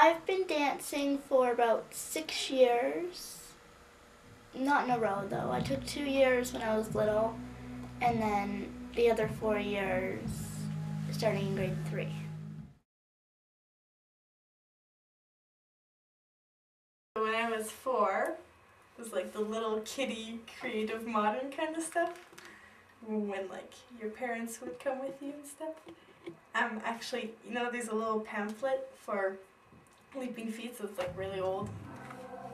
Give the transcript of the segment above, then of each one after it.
I've been dancing for about 6 years. Not in a row though. I took 2 years when I was little, and then the other 4 years starting in grade 3. When I was 4, it was like the little kiddie, creative, modern kind of stuff. When like your parents would come with you and stuff. Actually, you know, there's a little pamphlet for Leaping Feats, so it's like really old.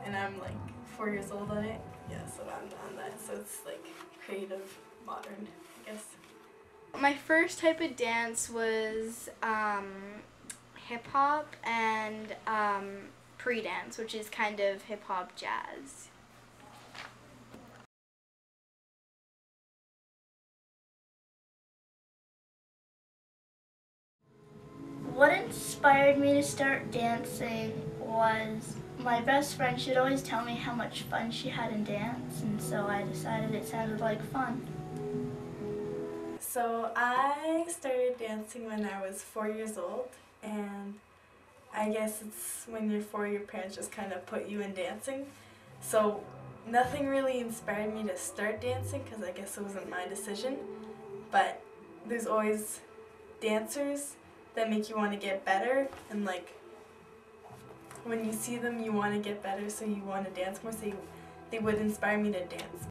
And I'm like 4 years old on it. Yeah, so I'm on that. So it's like creative, modern, I guess. My first type of dance was hip-hop and pre-dance, which is kind of hip-hop jazz. What inspired me to start dancing was my best friend. She'd always tell me how much fun she had in dance, and so I decided it sounded like fun. So I started dancing when I was 4 years old, and I guess it's when you're 4, your parents just kind of put you in dancing. So nothing really inspired me to start dancing because I guess it wasn't my decision, but there's always dancers that make you want to get better, and like when you see them you want to get better, so you want to dance more, so they would inspire me to dance.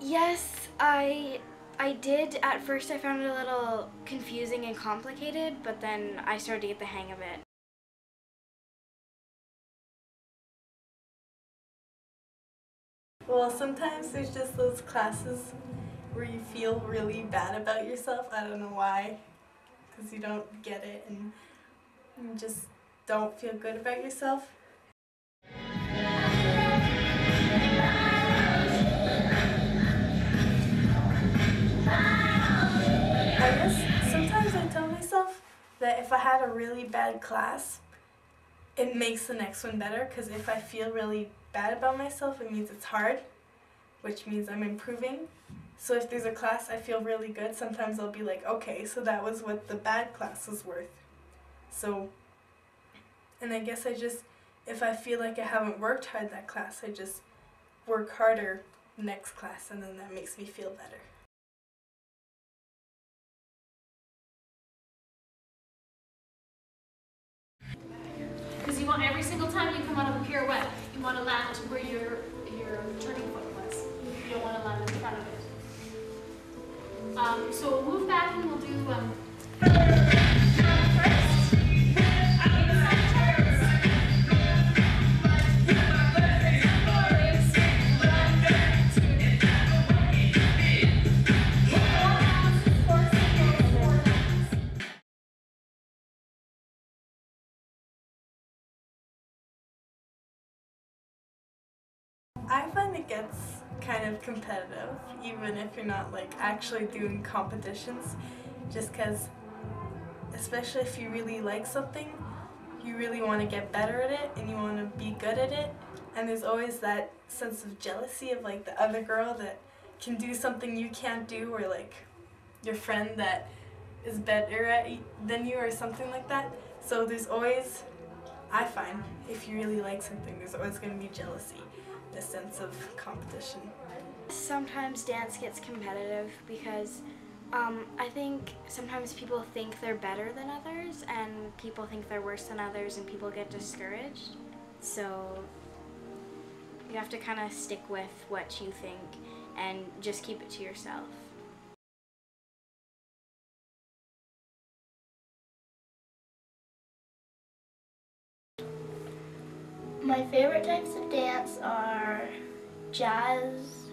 Yes, I did. At first I found it a little confusing and complicated, but then I started to get the hang of it. Well, sometimes there's just those classes where you feel really bad about yourself. I don't know why, because you don't get it and you just don't feel good about yourself. I guess sometimes I tell myself that if I had a really bad class, it makes the next one better, because if I feel really bad about myself, it means it's hard, which means I'm improving. So if there's a class I feel really good, sometimes I'll be like, okay, so that was what the bad class was worth. So, and I guess if I feel like I haven't worked hard that class, I just work harder next class, and then that makes me feel better. Because you want every single time you come out of a pirouette, you want to land where your turning foot was. You don't want to land in front of it. So we'll move back and we'll do I find it gets kind of competitive, even if you're not like actually doing competitions, just because, especially if you really like something, you really want to get better at it and you want to be good at it, and there's always that sense of jealousy of like the other girl that can do something you can't do, or like your friend that is better at than you or something like that. So there's always, I find, if you really like something, there's always going to be jealousy, a sense of competition. Sometimes dance gets competitive because I think sometimes people think they're better than others, and people think they're worse than others, and people get discouraged. So you have to kind of stick with what you think and just keep it to yourself. My favorite types of dance are jazz,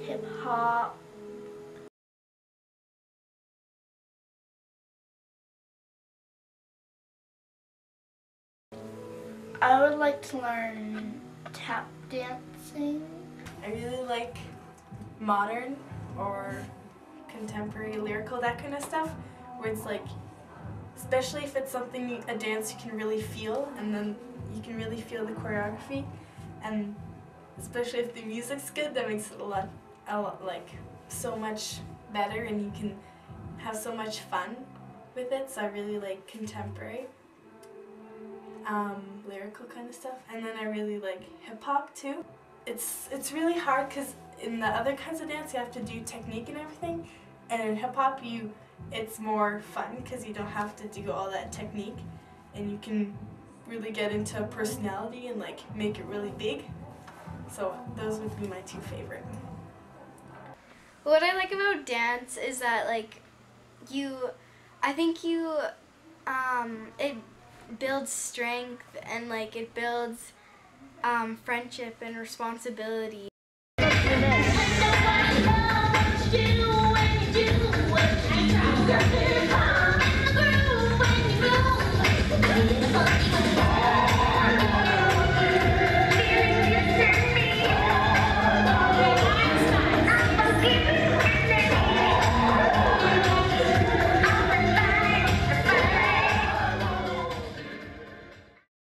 hip-hop. I would like to learn tap dancing. I really like modern or contemporary, lyrical, that kind of stuff, where it's like, especially if it's something, a dance you can really feel, and then you can really feel the choreography, and especially if the music's good, that makes it a lot like so much better, and you can have so much fun with it, so I really like contemporary, lyrical kind of stuff. And then I really like hip-hop too. It's really hard because in the other kinds of dance you have to do technique and everything, and in hip-hop it's more fun because you don't have to do all that technique, and you can really get into personality and like make it really big. So those would be my two favorite. What I like about dance is that like I think it builds strength and like it builds friendship and responsibility.